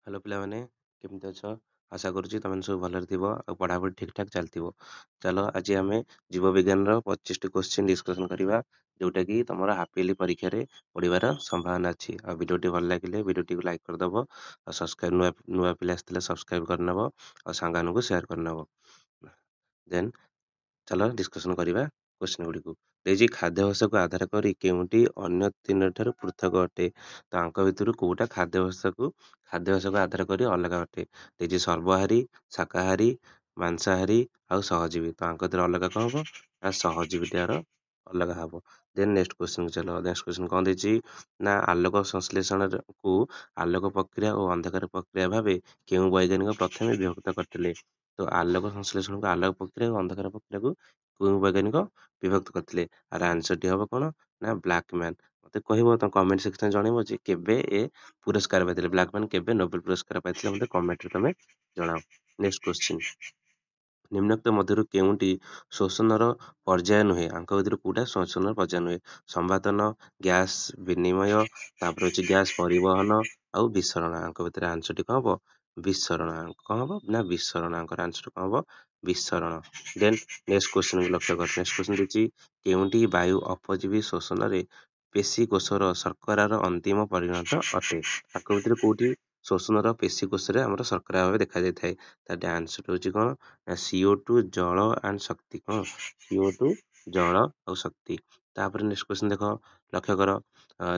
Hello ପିଲାମାନେ, କେମିତି ଅଛ? ଆଶା କରୁଛି ତମେ ସବୁ ଭଲରେ ଥିବ ଆଉ ପଢ଼ାପଢ଼ି ଠିକ୍ ଠାକ୍ ଚାଲିଥିବ। ଚାଲ ଆଜି ଆମେ ଜୀବବିଜ୍ଞାନର 25ଟି କ୍ୱେଶ୍ଚିନ୍ ଡିସ୍କସନ୍ କରିବା, ଯୋଉଟାକି ତମର ହାଫ୍ ଇୟର୍ଲି ପରୀକ୍ଷାରେ ପଡ଼ିବାର ସମ୍ଭାବନା ଅଛି। ଆଉ ଭିଡ଼ିଓଟି ଭଲ ଲାଗିଲେ ଭିଡ଼ିଓଟିକୁ ଲାଇକ୍ କରିଦେବ, ଆଉ ସବସ୍କ୍ରାଇବ୍ ନୂଆ ନୂଆ ପିଲା ଆସିଥିଲେ ସବସ୍କ୍ରାଇବ୍ କରିନେବ, ଆଉ ସାଙ୍ଗମାନଙ୍କୁ ସେୟାର କରିନେବ। ଦେନ୍ ଚାଲ ଡିସ୍କସନ୍ କରିବା କ୍ୱେଶ୍ଚିନ୍ ଗୁଡ଼ିକୁ। ଦେଇଛି ଖାଦ୍ୟାଭ୍ୟାସକୁ ଆଧାର କରି କେଉଁଟି ଅନ୍ୟ ତିନିଠାରୁ ପୃଥକ ଅଟେ? ତ ଆଙ୍କ ଭିତରୁ କୋଉଟା ଖାଦ୍ୟାଭ୍ୟାସକୁ ଆଧାର କରି ଅଲଗା ଅଟେ? ଦେଇଛି ସର୍ବହାରୀ, ଶାକାହାରୀ, ମାଂସାହାରୀ ଆଉ ସହଜୀବୀ। ତ ଆଙ୍କ ଭିତରେ ଅଲଗା କଣ ହବ? ନା ସହଜୀବୀଟାର ଅଲଗା ହବ। ଦେନ୍ ନେକ୍ସଟ କ୍ୱେଶ୍ଚିନ୍ ଚାଲ। ନେକ୍ସଟ କ୍ୱେଶ୍ଚିନ୍ କଣ ଦେଇଛି? ନା ଆଲୋକ ସଂଶ୍ଳେଷଣକୁ ଆଲୋକ ପ୍ରକ୍ରିୟା ଓ ଅନ୍ଧକାର ପ୍ରକ୍ରିୟା ଭାବେ କେଉଁ ବୈଜ୍ଞାନିକ ପ୍ରଥମେ ବିଭକ୍ତ କରିଥିଲେ? ତ ଆଲୋକ ସଂଶ୍ଳେଷଣକୁ ଆଲୋକ ପ୍ରକ୍ରିୟା ଓ ଅନ୍ଧକାର ପ୍ରକ୍ରିୟାକୁ କେଉଁ ବୈଜ୍ଞାନିକ ବିଭକ୍ତ କରିଥିଲେ? ଆର ଆନ୍ସରଟି ହବ କଣ? ନା ବ୍ଲାକ୍ ମ୍ୟାନ୍। ମତେ କହିବ ତମ କମେଣ୍ଟ ସେକ୍ସନରେ ଜଣେଇବ ଯେ କେବେ ଏ ପୁରସ୍କାର ପାଇଥିଲେ, ବ୍ଲାକ୍ ମ୍ୟାନ୍ କେବେ ନୋବେଲ ପୁରସ୍କାର ପାଇଥିଲେ ମତେ କମେଣ୍ଟରେ ତମେ ଜଣାଅ। ନେକ୍ସଟ କ୍ୱେଶ୍ଚିନ୍, ନିମ୍ନୋକ୍ତ ମଧ୍ୟରୁ କେଉଁଟି ଶୋଷଣର ପର୍ଯ୍ୟାୟ ନୁହେଁ? ଆଙ୍କ ଭିତରୁ କୋଉଟା ଶୋଷଣର ପର୍ଯ୍ୟାୟ ନୁହେଁ? ସମ୍ପାଦନ, ଗ୍ୟାସ୍ ବିନିମୟ, ତାପରେ ହଉଛି ଗ୍ୟାସ୍ ପରିବହନ ଆଉ ବିସରଣ। ଆଙ୍କ ଭିତରେ ଆନ୍ସରଟି କଣ ହବ? ବିସରଣ। କଣ ହବ? ନା ବିସରଣ। ଆଙ୍କର ଆନ୍ସର କଣ ହବ? ବିସରଣ। ଦେନ୍ ନେକ୍ସଟ କ୍ୱେଶ୍ଚିନ୍ ଲକ୍ଷ୍ୟ କର। ନେକ୍ସଟ କ୍ୱେଶ୍ଚିନ୍ ଦେଇଛି କେଉଁଟି ବାୟୁ ଅପଜୀବୀ ଶୋଷଣରେ ପେଶୀ କୋଷର ଶର୍କରାର ଅନ୍ତିମ ପରିଣତ ଅଟେ? ଆଙ୍କ ଭିତରେ କୋଉଠି ଶୋଷଣର ପେଶୀ କୋଷରେ ଆମର ଶର୍କରା ଭାବେ ଦେଖାଯାଇଥାଏ? ତାର ଆନ୍ସର ହେଉଛି କଣ? ନା CO2, ଜଳ ଆଣ୍ଡ ଶକ୍ତି। କଣ? CO2, ଜଳ ଆଉ ଶକ୍ତି। ତାପରେ ନେକ୍ସଟ କ୍ୱେଶ୍ଚିନ୍ ଦେଖ, ଲକ୍ଷ୍ୟ କର।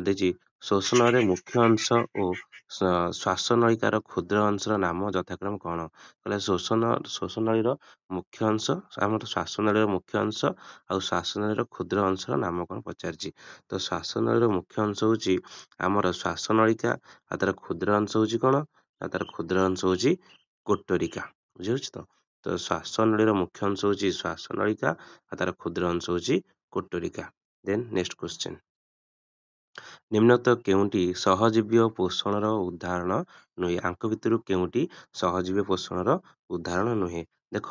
ଦେଇଛି ଶୋଷଣରେ ମୁଖ୍ୟ ଅଂଶ ଓ ଶ୍ୱାସନଳିକାର କ୍ଷୁଦ୍ର ଅଂଶର ନାମ ଯଥାକ୍ରମେ କଣ? କହିଲେ ଶୋଷନଳୀର ମୁଖ୍ୟ ଅଂଶ, ଆମର ଶ୍ୱାସନଳୀର ମୁଖ୍ୟ ଅଂଶ ଆଉ ଶ୍ୱାସନଳୀର କ୍ଷୁଦ୍ର ଅଂଶର ନାମ କଣ ପଚାରିଛି? ତ ଶ୍ୱାସନଳୀର ମୁଖ୍ୟ ଅଂଶ ହଉଛି ଆମର ଶ୍ୱାସନଳିକା, ଆଉ ତାର କ୍ଷୁଦ୍ର ଅଂଶ ହଉଛି କଣ? ଆଉ ତାର କ୍ଷୁଦ୍ର ଅଂଶ ହଉଛି କୋଟରିକା। ବୁଝିହଉଛି ତ? ତ ଶ୍ୱାସନଳୀର ମୁଖ୍ୟ ଅଂଶ ହଉଛି ଶ୍ୱାସନଳିକା ଆଉ ତାର କ୍ଷୁଦ୍ର ଅଂଶ ହଉଛି କୋଟରିକା। ଦେନ୍ ନେକ୍ସଟ କ୍ୱେଶ୍ଚିନ୍, ନିମ୍ନୋକ୍ତ କେଉଁଟି ସହଜୀବୀ ପୋଷଣର ଉଦାହରଣ ନୁହେଁ? ଆଙ୍କ ଭିତରୁ କେଉଁଟି ସହଜୀବୀ ପୋଷଣର ଉଦାହରଣ ନୁହେଁ? ଦେଖ,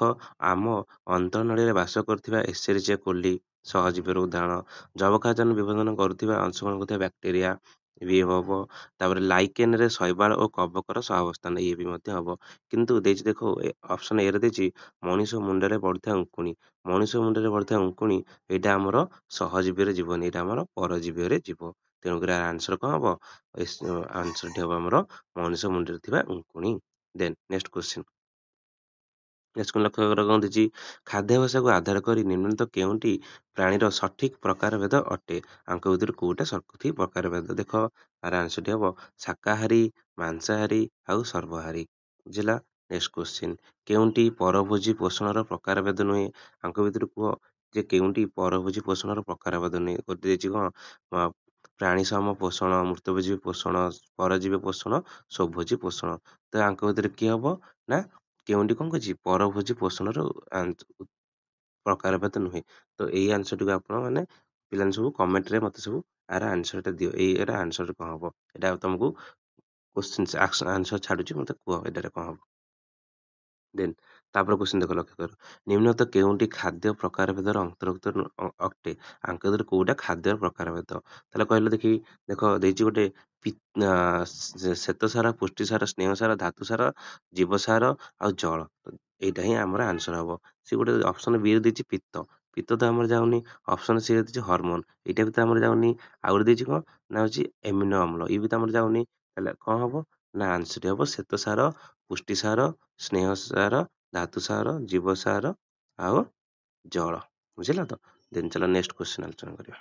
ଆମ ଅନ୍ତନଳୀରେ ବାସ କରୁଥିବା ଏସେରିଚିଆ କୋଲି ସହଜୀବୀର ଉଦାହରଣ। ଯବକ୍ଷାରଜାନ ବିଭାଜନ କରୁଥିବା ଅଂଶଗ୍ରହଣ କରୁଥିବା ବ୍ୟାକ୍ଟେରିଆ ବି ହବ। ତାପରେ ଲାଇକେନରେ ଶୈବାଳ ଓ କବକର ସହାବସ୍ଥାନ, ଇଏ ବି ମଧ୍ୟ ହବ। କିନ୍ତୁ ଦେଇଛି ଦେଖ, ଅପସନ ଏରେ ଦେଇଛି ମଣିଷ ମୁଣ୍ଡରେ ପଡିଥିବା ଉଙ୍କୁଣି। ମଣିଷ ମୁଣ୍ଡରେ ପଡିଥିବା ଉଙ୍କୁଣି ଏଇଟା ଆମର ସହଜୀବୀରେ ଯିବନି, ଏଇଟା ଆମର ପରଜୀବୀରେ ଯିବ। ତେଣୁକରି ଆନ୍ସର କଣ ହବ? ଆନ୍ସରଟି ହବ ଆମର ମଣିଷ ମୁଣ୍ଡରେ ଥିବା ଉଙ୍କୁଣି। ଦେନ୍ ନେକ୍ସଟ କ୍ୱେଶ୍ଚିନ୍, ଲକ୍ଷ୍ୟ କର କଣ ଦେଇଛି? ଖାଦ୍ୟାଭ୍ୟାସକୁ ଆଧାର କରି ନିମ୍ନଲିଖିତ କେଉଁଟି ପ୍ରାଣୀର ସଠିକ ପ୍ରକାରଭେଦ ଅଟେ? ଆଙ୍କ ଭିତରୁ କୋଉଟା ସଠିକ ପ୍ରକାରଭେଦ? ଦେଖ, ଆର ଆନ୍ସରଟି ହବ ଶାକାହାରୀ, ମାଂସାହାରୀ ଆଉ ସର୍ବହାରୀ। ବୁଝିଲା? ନେକ୍ସଟ କ୍ୱେଶ୍ଚିନ୍, କେଉଁଟି ପରଭୋଜୀ ପୋଷଣର ପ୍ରକାରଭେଦ ନୁହେଁ? ଆଙ୍କ ଭିତରୁ କୁହ ଯେ କେଉଁଟି ପରଭୋଜୀ ପୋଷଣର ପ୍ରକାରଭେଦ ନୁହେଁ? ଗୋଟେ ଦେଇଛି କଣ? ପ୍ରାଣୀ ସମ ପୋଷଣ, ମୃତଭୋଜୀ ପୋଷଣ, ପରଜୀବୀ ପୋଷଣ, ସ୍ୱଭୋଜୀ ପୋଷଣ। ତ ଆଙ୍କ ଭିତରେ କିଏ ହବ? ନା କେଉଁଠି କଣ କହିଛି? ପରଭୋଜୀ ପୋଷଣର ପ୍ରକାରଭେଦ ନୁହେଁ। ତ ଏଇ ଆନ୍ସରଟିକୁ ଆପଣ ମାନେ ପିଲାମାନେ ସବୁ କମେଣ୍ଟରେ ମତେ ସବୁ ଆର ଆନ୍ସରଟା ଦିଅ। ଏଇର ଆନ୍ସର କଣ ହବ? ଏଇଟା ତମକୁ କ୍ୱେଶ୍ଚିନ୍ ଆନ୍ସର ଛାଡୁଛି, ମତେ କୁହ ଏଇଟାରେ କଣ ହବ। ଦେନ୍ ତାପରେ କ୍ୱେଶ୍ଚିନ୍ ଦେଖ, ଲକ୍ଷ୍ୟ କର। ନିମ୍ନତ କେଉଁଟି ଖାଦ୍ୟ ପ୍ରକାରଭେଦର ଅନ୍ତର୍ଭୁକ୍ତ ଅଟେ? ଆଙ୍କ ଭିତରୁ କୋଉଟା ଖାଦ୍ୟର ପ୍ରକାରଭେଦ? ତାହେଲେ କହିଲେ ଦେଖି। ଦେଖ, ଦେଇଛି ଗୋଟେ ଶ୍ଵେତସାର, ପୁଷ୍ଟିସାର, ସ୍ନେହସାର, ଧାତୁସାର, ଜୀବସାର ଆଉ ଜଳ। ଏଇଟା ହିଁ ଆମର ଆନ୍ସର ହବ। ସେ ଗୋଟେ ଅପସନ ବି ରେ ଦେଇଛି ପିତ୍ତ। ପିତ୍ତ ତ ଆମର ଯାଉନି। ଅପସନ ସି ରେ ଦେଇଛି ହରମୋନ, ଏଇଟା ବି ତ ଆମର ଯାଉନି। ଆଉ ଗୋଟେ ଦେଇଛି କଣ? ନା ହଉଛି ଏମିନୋ ଅମ୍ଳ, ଇଏ ବି ତ ଆମର ଯାଉନି। ତାହେଲେ କଣ ହବ? ନା ଆନ୍ସରଟି ହବ ଶ୍ଵେତସାର, ପୁଷ୍ଟିସାର, ସ୍ନେହସାର, ଧାତୁସାର, ଜୀବସାର ଆଉ ଜଳ। ବୁଝିଲା ତ? ଦେନ୍ ଚାଲ ନେକ୍ସଟ କ୍ୱେଶ୍ଚିନ୍ ଆଲୋଚନା କରିବା।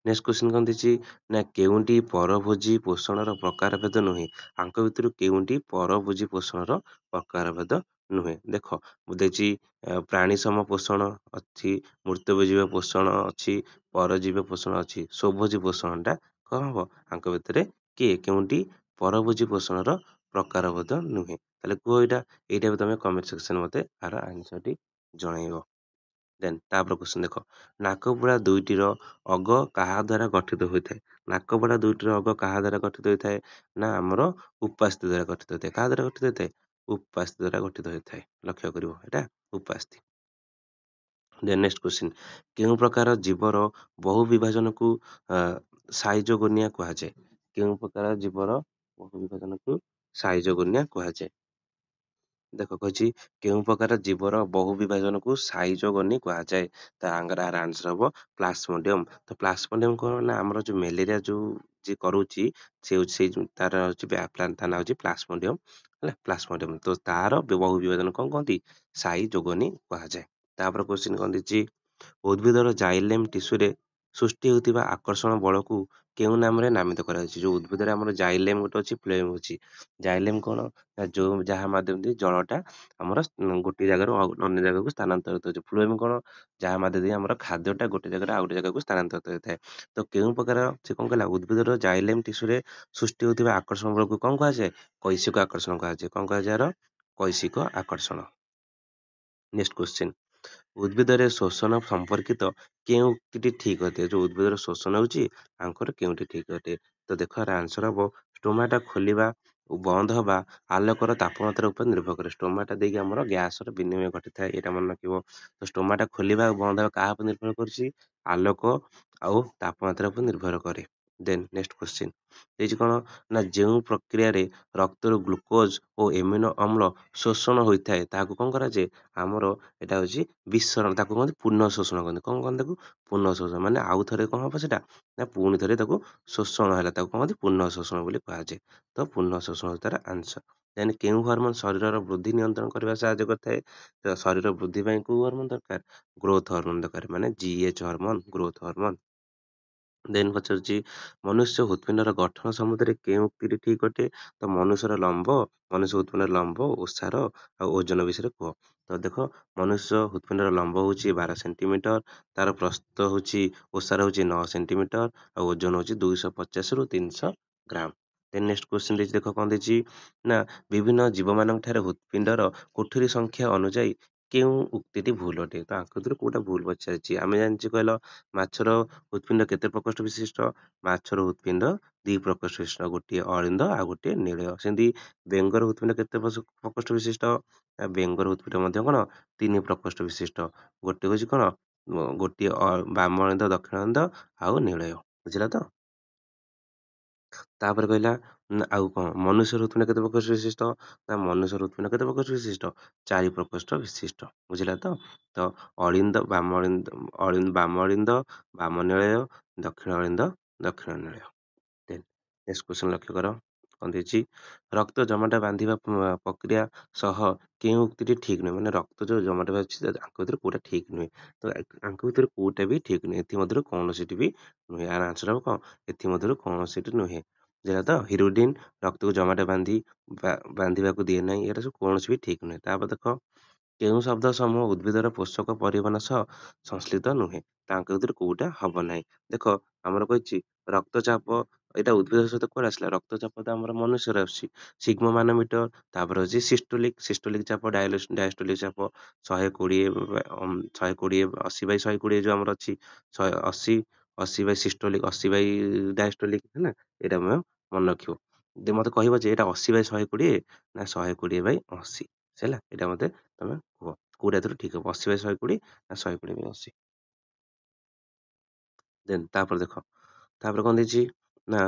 ନେକ୍ସଟ କ୍ୱେଶ୍ଚିନ୍ କଣ ଦେଇଛି? ନା କେଉଁଟି ପରଭୋଜୀ ପୋଷଣର ପ୍ରକାରଭେଦ ନୁହେଁ? ଆଙ୍କ ଭିତରୁ କେଉଁଟି ପରଭୋଜୀ ପୋଷଣର ପ୍ରକାରଭେଦ ନୁହେଁ? ଦେଖ, ମୁଁ ଦେଇଛି ପ୍ରାଣୀ ସମ ପୋଷଣ ଅଛି, ମୃତଭୋଜୀ ପୋଷଣ ଅଛି, ପରଜୀବୀ ପୋଷଣ ଅଛି, ସ୍ୱଭୋଜୀ ପୋଷଣଟା କଣ ହବ? ଆଙ୍କ ଭିତରେ କିଏ କେଉଁଟି ପରଭୋଜୀ ପୋଷଣର ପ୍ରକାରଭେଦ ନୁହେଁ? ତାହେଲେ କୁହ ଏଇଟା। ଏଇଟା ବି ତମେ କମେଣ୍ଟ ସେକ୍ସନ ମତେ ଆର ଆନ୍ସରଟି ଜଣାଇବ। ଦେନ୍ ତାପରେ କ୍ୱେଶ୍ଚିନ୍ ଦେଖ, ନାକପୁଡ଼ା ଦୁଇଟିର ଅଗ କାହା ଦ୍ୱାରା ଗଠିତ ହୋଇଥାଏ? ନାକପୁଡ଼ା ଦୁଇଟିର ଅଗ କାହା ଦ୍ୱାରା ଗଠିତ ହୋଇଥାଏ? ନା ଆମର ଉପାସ୍ଥି ଦ୍ୱାରା ଗଠିତ ହୋଇଥାଏ। କାହା ଦ୍ୱାରା ଗଠିତ ହୋଇଥାଏ? ଉପାସ୍ଥି ଦ୍ୱାରା ଗଠିତ ହୋଇଥାଏ। ଲକ୍ଷ୍ୟ କରିବ, ଏଇଟା ଉପାସ୍ଥି। ଦେନ୍ ନେକ୍ସଟ କ୍ୱେଶ୍ଚିନ୍, କେଉଁ ପ୍ରକାର ଜୀବର ବହୁ ବିଭାଜନକୁ ସାଇଜୋଗୋନିଆ କୁହାଯାଏ? କେଉଁ ପ୍ରକାର ଜୀବର ବହୁ ବିଭାଜନକୁ ସାଇ ଯୋଗନିଆ କୁହାଯାଏ। ଦେଖ କହିଛି କେଉଁ ପ୍ରକାର ଜୀବର ବହୁ ବିଭାଜନକୁ ସାଇଜୋଗନି କୁହାଯାଏ। ତା ଆର ଆନ୍ସର ହବ ପ୍ଲାସ୍ମୋଡିୟମ। ତ ପ୍ଲାସ୍ମୋଡିୟମ କଣ ନା ଆମର ଯୋଉ ମ୍ୟାଲେରିଆ ଯୋଉ ଯିଏ କରୁଛି ସେ ହଉଛି ତାର ହଉଛି ତା ନାଁ ହଉଛି ପ୍ଲାସ୍ମୋଡିୟମ ହେଲା ପ୍ଲାସ୍ମୋଡିୟମ। ତ ତାର ବହୁ ବିଭାଜନ କଣ କହନ୍ତି ସାଇ ଯୋଗନି କୁହାଯାଏ। ତାପରେ କ୍ୱେଶ୍ଚିନ କଣ ଦେଇଛି ଉଦ୍ଭିଦର ଜାଇଲେମ ଟିସ୍ୟୁରେ ସୃଷ୍ଟି ହେଉଥିବା ଆକର୍ଷଣ ବଳକୁ କେଉଁ ନାମରେ ନାମିତ କରାଯାଇଛି। ଯୋଉ ଉଦ୍ଭିଦରେ ଆମର ଜାଇଲେମ ଗୋଟେ ଅଛି ଫ୍ଲୋଏମ ଅଛି। ଜାଇଲେମ କଣ ନା ଯୋଉ ଯାହା ମାଧ୍ୟମରେ ଜଳଟା ଆମର ଗୋଟେ ଜାଗାରୁ ଅନ୍ୟ ଜାଗାକୁ ସ୍ଥାନାନ୍ତରିତ ହେଉଛି। ଫ୍ଲୋଏମ କଣ ଯାହା ମାଧ୍ୟମରେ ଆମର ଖାଦ୍ୟଟା ଗୋଟେ ଜାଗାରୁ ଆଉ ଗୋଟେ ଜାଗାକୁ ସ୍ଥାନାନ୍ତରିତ ହୋଇଥାଏ। ତ କେଉଁ ପ୍ରକାର ସେ କଣ କହିଲା ଉଦ୍ଭିଦର ଜାଇଲେମ ଟିସ୍ୟୁରେ ସୃଷ୍ଟି ହେଉଥିବା ଆକର୍ଷଣ ବଳକୁ କଣ କୁହାଯାଏ କୈଶିକ ଆକର୍ଷଣ କୁହାଯାଏ। କଣ କୁହାଯାଏ ଆର କୈଶିକ ଆକର୍ଷଣ। ନେକ୍ସଟ କ୍ୱେଶ୍ଚିନ ଉଦ୍ଭିଦରେ ଶୋଷଣ ସମ୍ପର୍କିତ କେଉଁ ଉକ୍ତିଟି ଠିକ ଅଟେ। ଯୋଉ ଉଦ୍ଭିଦର ଶୋଷଣ ହେଉଛି ଆଙ୍କର କେଉଁଠି ଠିକ ଅଟେ। ତ ଦେଖ ଏହାର ଆନ୍ସର ହବ ଷ୍ଟୋମାଟା ଖୋଲିବା ଓ ବନ୍ଦ ହବା ଆଲୋକର ତାପମାତ୍ରା ଉପରେ ନିର୍ଭର କରେ। ଷ୍ଟୋମାଟା ଦେଇକି ଆମର ଗ୍ୟାସର ବିନିମୟ ଘଟିଥାଏ ଏଇଟା ମନେ ରଖିବ। ତ ଷ୍ଟୋମାଟା ଖୋଲିବା ଆଉ ବନ୍ଦ ହେବା କାହା ଉପରେ ନିର୍ଭର କରୁଛି ଆଲୋକ ଆଉ ତାପମାତ୍ରା ଉପରେ ନିର୍ଭର କରେ। ଦେନ୍ ନେକ୍ସଟ କ୍ୱେଶ୍ଚିନ ଦେଇଛି କଣ ନା ଯେଉଁ ପ୍ରକ୍ରିୟାରେ ରକ୍ତରୁ ଗ୍ଲୁକୋଜ ଓ ଏମିନୋ ଅମ୍ଳ ଶୋଷଣ ହୋଇଥାଏ ତାହାକୁ କଣ କରାଯାଏ ଆମର ଏଇଟା ହଉଛି ବିଶରଣ ତାକୁ କହନ୍ତି ପୁନଃ ଶୋଷଣ କହନ୍ତି। କଣ କହନ୍ତି ତାକୁ ପୁନଃ ଶୋଷଣ ମାନେ ଆଉ ଥରେ କଣ ହବ ସେଟା ନା ପୁଣି ଥରେ ତାକୁ ଶୋଷଣ ହେଲା ତାକୁ କଣ କହନ୍ତି ପୁନଃ ଶୋଷଣ ବୋଲି କୁହାଯାଏ। ତ ପୁନଃ ଶୋଷଣ ହେଉଛି ତାର ଆନ୍ସର। ଦେନ୍ କେଉଁ ହରମୋନ ଶରୀରର ବୃଦ୍ଧି ନିୟନ୍ତ୍ରଣ କରିବା ସାହାଯ୍ୟ କରିଥାଏ। ତ ଶରୀର ବୃଦ୍ଧି ପାଇଁ କୋଉ ହରମୋନ ଦରକାର ଗ୍ରୋଥ ହରମୋନ ଦରକାର ମାନେ GH ହରମୋନ ଗ୍ରୋଥ ହରମୋନ। ଦେନ୍ ପଚାରୁଛି ମନୁଷ୍ୟ ହୃତ୍ପିଣ୍ଡର ଗଠନ ସମ୍ବନ୍ଧରେ କେଉଁ ଉକ୍ତିଟି ଠିକ ଅଟେ। ତ ମନୁଷ୍ୟ ହୃତ୍ପିଣ୍ଡର ଲମ୍ବ ଓସାର ଆଉ ଓଜନ ବିଷୟରେ କୁହ। ତ ଦେଖ ମନୁଷ୍ୟ ହୃତ୍ପିଣ୍ଡର ଲମ୍ବ ହଉଛି 12 ସେଣ୍ଟିମିଟର ତାର ପ୍ରସ୍ତ ହଉଛି ଓସାର ହଉଛି 9 ସେଣ୍ଟିମିଟର ଆଉ ଓଜନ ହଉଛି 250 ରୁ 300 ଗ୍ରାମ। ଦେନ୍ ନେକ୍ସଟ କ୍ୱେଶ୍ଚିନ ଦେଇଛି ଦେଖ କଣ ଦେଇଛି ନା ବିଭିନ୍ନ ଜୀବମାନଙ୍କ ଠାରେ ହୃତ୍ପିଣ୍ଡର କୋଠରୀ ସଂଖ୍ୟା ଅନୁଯାୟୀ କେଉଁ ଉକ୍ତିଟି ଭୁଲ ଅଟେ। ତ ଆଙ୍କ ଭିତରୁ କୋଉଟା ଭୁଲ ପଚାରିଛି ଆମେ ଜାଣିଛୁ କହିଲ ମାଛର ହୃତ୍ପିଣ୍ଡ କେତେ ପ୍ରକୋଷ୍ଠ ବିଶିଷ୍ଟ ମାଛର ହୃତ୍ପିଣ୍ଡ 2 ପ୍ରକୋଷ୍ଠ ବିଶିଷ୍ଟ ଗୋଟିଏ ଅଳିନ୍ଦ ଆଉ ଗୋଟିଏ ନୀଳୟ। ସେମିତି ବେଙ୍ଗର ହୃତ୍ପିଣ୍ଡ କେତେ ପ୍ରକୋଷ୍ଠ ବିଶିଷ୍ଟ ବେଙ୍ଗର ହୃତ୍ପିଣ୍ଡ ମଧ୍ୟ କଣ 3 ପ୍ରକୋଷ୍ଠ ବିଶିଷ୍ଟ ଗୋଟେ ହଉଛି କଣ ଗୋଟିଏ ବାମ ଅଳିନ୍ଦ ଦକ୍ଷିଣ ଅଳିନ୍ଦ ଆଉ ନୀଳୟ ବୁଝିଲା ତ। ତାପରେ କହିଲା ଆଉ କଣ ମନୁଷ୍ୟ ହୃତ୍ପିଣ୍ଡ କେତେ ପ୍ରକୋଷ୍ଠ ବିଶିଷ୍ଟ ନା ମନୁଷ୍ୟ ହୃତ୍ପିଣ୍ଡ କେତେ ପ୍ରକୋଷ୍ଠ ବିଶିଷ୍ଟ 4 ପ୍ରକୋଷ୍ଠ ବିଶିଷ୍ଟ ବୁଝିଲା ତ। ତ ଅଳିନ୍ଦ ବାମ ଅଳିନ୍ଦ ବାମ ନୀଳୟ ଦକ୍ଷିଣ ଅଳିନ୍ଦ ଦକ୍ଷିଣ ନୀଳୟ। ଦେନ୍ ନେକ୍ସଟ କ୍ୱେଶ୍ଚନ ଲକ୍ଷ୍ୟ କର କଣ ଦେଇଛି ରକ୍ତ ଜମାଟ ବାନ୍ଧିବା ପ୍ରକ୍ରିୟା ସହ କେଉଁ ଉକ୍ତିଟି ଠିକ ନୁହେଁ ମାନେ ରକ୍ତ ଯୋଉ ଜମାଟ ବାନ୍ଧୁଛି ଆଙ୍କ ଭିତରୁ କୋଉଟା ଠିକ ନୁହେଁ। ତ ଆଙ୍କ ଭିତରୁ କୋଉଟା ବି ଠିକ ନୁହେଁ ଏଥିମଧ୍ୟରୁ କୌଣସିଟି ବି ନୁହେଁ। ଆର ଆନ୍ସର ହବ କଣ ଏଥିମଧ୍ୟରୁ କୌଣସିଟି ନୁହେଁ ବୁଝିଲା ତ। ହିରୋଡିନ ରକ୍ତକୁ ଜମାଟ ବାନ୍ଧିବାକୁ ଦିଏ ନାହିଁ ଏଇଟା ସବୁ କୌଣସି ବି ଠିକ ନୁହେଁ। ତାପରେ ଦେଖ କେଉଁ ଶବ୍ଦ ସମୂହ ଉଦ୍ଭିଦର ପୋଷକ ପରିବହନ ସହ ସଂଶ୍ଳିଷ୍ଟ ନୁହେଁ। ତାଙ୍କ ଭିତରୁ କୋଉଟା ହବ ନାହିଁ। ଦେଖ ଆମର କହିଛି ରକ୍ତଚାପ ଏଇଟା ଉଦ୍ଭିଦ ସହିତ କୁଆଡେ ଆସିଲା ରକ୍ତଚାପ ତ ଆମର ମନୁଷ୍ୟରେ ଆସୁଛି ସିଗ୍ମା ମାନୋମିଟର। ତାପରେ ହଉଛି ସିଷ୍ଟୋଲିକ ଚାପ ଡାଇଷ୍ଟୋଲିକ ଚାପ 120 80/120 ଯୋଉ ଆମର ଅଛି 180 80 ବାଇ ସିଷ୍ଟୋଲିକ 80 ବାଇ ଡାଇଷ୍ଟୋଲିକ ହେଲା ଏଇଟା ଆମେ ମନେ ରଖିବ। ମତେ କହିବ ଯେ ଏଇଟା 80/120 ନା 120/80 ହେଲା ଏଇଟା ମତେ ତମେ କୁହ କୋଉଟା ଏଥିରୁ ଠିକ ହବ 80/120 ନା 120/80। ଦେନ୍ ତାପରେ ଦେଖ ତାପରେ କଣ ଦେଇଛି ନା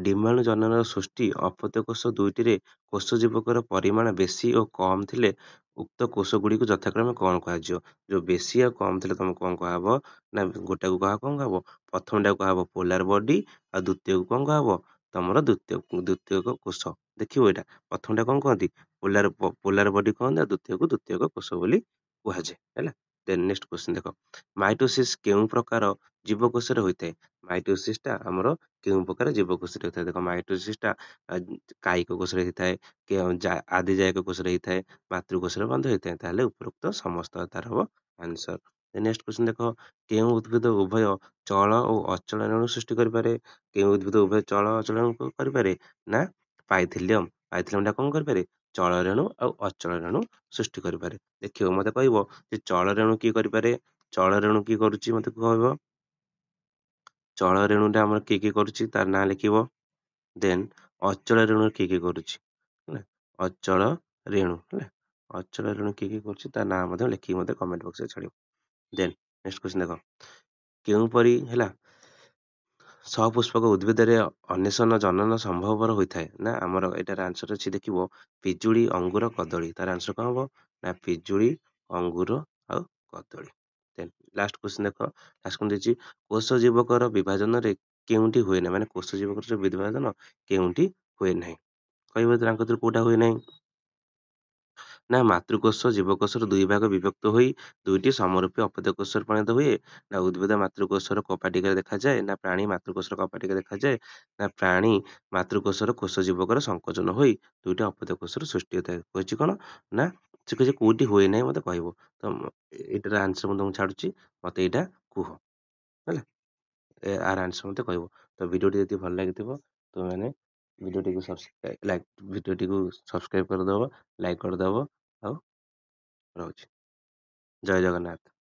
ଡିମ୍ବାଣୁ ଜନନର ସୃଷ୍ଟି ଅପତ୍ୟ କୋଷ ଦୁଇଟିରେ କୋଷ ଜୀବକର ପରିମାଣ ବେଶୀ ଓ କମ ଥିଲେ ଉକ୍ତ କୋଷ ଗୁଡିକୁ ଯଥାକ୍ରମେ କଣ କୁହାଯିବ। ଯୋଉ ବେଶୀ ଆଉ କମ ଥିଲେ ତମକୁ କଣ କୁହାହବ ନା ଗୋଟାକୁ କଣ କୁହାହବ ପ୍ରଥମଟାକୁ କୁହାହବ ପୋଲାର ବଡି ଆଉ ଦ୍ୱିତୀୟକୁ କଣ କୁହାହବ ତମର ଦ୍ୱିତୀୟକ କୋଷ। ଦେଖିବ ଏଇଟା ପ୍ରଥମଟା କଣ କହନ୍ତି ପୋଲାର ବଡି କହନ୍ତି ଆଉ ଦ୍ୱିତୀୟକ କୋଷ ବୋଲି କୁହାଯାଏ ହେଲା। ଦେନ୍ ନେକ୍ସଟ କ୍ୱେଶ୍ଚନ ଦେଖ ମାଇଟୋସିସ୍ କେଉଁ ପ୍ରକାର ଜୀବକୋଷରେ ହୋଇଥାଏ। ମାଇଟୋସିସ୍ ଟା ଆମର କେଉଁ ପ୍ରକାର ଜୀବକୋଷରେ ହୋଇଥାଏ। ଦେଖ ମାଇଟୋସିସ୍ ଟା କାୟିକ କୋଷରେ ହେଇଥାଏ ଆଦି ଜାୟକ କୋଷରେ ହେଇଥାଏ ମାତୃକୋଷରେ ମଧ୍ୟ ହେଇଥାଏ। ତାହେଲେ ଉପରୋକ୍ତ ସମସ୍ତ ତାର ହବ ଆନ୍ସର। ନେକ୍ସଟ କ୍ୱେଶ୍ଚନ ଦେଖ କେଉଁ ଉଦ୍ଭିଦ ଉଭୟ ଚଳ ଓ ଅଚଳ ରେଣୁ ସୃଷ୍ଟି କରିପାରେ। କେଉଁ ଉଦ୍ଭିଦ ଉଭୟ ଚଳ ଅଚଳ ରେଣୁ କରିପାରେ ନା ପାଇଥିଲିୟମ ଟା କଣ କରିପାରେ ଚଳ ରେଣୁ ଆଉ ଅଚଳ ରେଣୁ ସୃଷ୍ଟି କରିପାରେ। ଦେଖିବ ମତେ କହିବ ଯେ ଚଳ ରେଣୁ କିଏ କରିପାରେ ଚଳ ରେଣୁ କିଏ କରୁଛି ମତେ କହିବ ଚଳ ରେଣୁ ଟା ଆମର କିଏ କିଏ କରୁଛି ତାର ନାଁ ଲେଖିବ। ଦେନ୍ ଅଚଳ ରେଣୁ କିଏ କିଏ କରୁଛି ହେଲା ଅଚଳ ରେଣୁ ହେଲା ଅଚଳ ରେଣୁ କିଏ କିଏ କରୁଛି ତା ନାଁ ମଧ୍ୟ ଲେଖିକି ମତେ କମେଣ୍ଟ ବକ୍ସରେ ଛାଡ଼ିବ। ଦେନ୍ ନେକ୍ସଟ କ୍ୱେଶ୍ଚନ ଦେଖ କେଉଁପରି ହେଲା ସପୁଷ୍ପକ ଉଦ୍ଭିଦରେ ଅନ୍ୱେଷଣ ଜନନ ସମ୍ଭବପର ହୋଇଥାଏ ନା? ଆମର ଏଇଟାର ଆନ୍ସର ଅଛି ଦେଖିବ ପିଜୁଳି, ଅଙ୍ଗୁର, କଦଳୀ। ତାର ଆନ୍ସର କଣ ହବ ନା ପିଜୁଳି, ଅଙ୍ଗୁର ଆଉ କଦଳୀ। ଦେନ୍ ଲାଷ୍ଟ କ୍ୱେଶ୍ଚନ ଦେଖ, ଲାଷ୍ଟ କ୍ୱେଶ୍ଚନ ଦେଇଛି କୋଷ ଜୀବକର ବିଭାଜନରେ କେଉଁଠି ହୁଏ ନାହିଁ, ମାନେ କୋଷ ଜୀବକର ଯୋଉ ବିଭାଜନ କେଉଁଠି ହୁଏ ନାହିଁ। କହିବ ତାଙ୍କ ଭିତରୁ କୋଉଟା ହୁଏ ନାହିଁ ନା ମାତୃକୋଷ ଜୀବକୋଷର ଦୁଇ ଭାଗ ବିଭକ୍ତ ହୋଇ ଦୁଇଟି ସମରୂପୀ ଅପତ୍ୟ କୋଷରେ ପରିଣତ ହୁଏ, ନା ଉଦ୍ଭିଦ ମାତୃକୋଷର କପାଟିକାରେ ଦେଖାଯାଏ, ନା ପ୍ରାଣୀ ମାତୃକୋଷର କପାଟିକା ଦେଖାଯାଏ, ନା ପ୍ରାଣୀ ମାତୃକୋଷର କୋଷ ଜୀବକର ସଂକୋଚନ ହୋଇ ଦୁଇଟି ଅପତ୍ୟ କୋଷର ସୃଷ୍ଟି ହୋଇଥାଏ। କହିଛି କଣ ନା ସେ କହିଛି କୋଉଠି ହୁଏ ନାହିଁ ମତେ କହିବ। ତ ଏଇଟାର ଆନ୍ସର ମୁଁ ତମକୁ ଛାଡୁଛି, ମତେ ଏଇଟା କୁହ ହେଲା। ଆର ଆନ୍ସର ମତେ କହିବ। ତ ଭିଡ଼ିଓଟି ଯଦି ଭଲ ଲାଗିଥିବ ତୁମେମାନେ ଭିଡ଼ିଓଟିକୁ ସବସ୍କ୍ରାଇବ କରିଦେବ, ଲାଇକ୍ କରିଦେବ ଆଉ ରହୁଛି। ଜୟ ଜଗନ୍ନାଥ।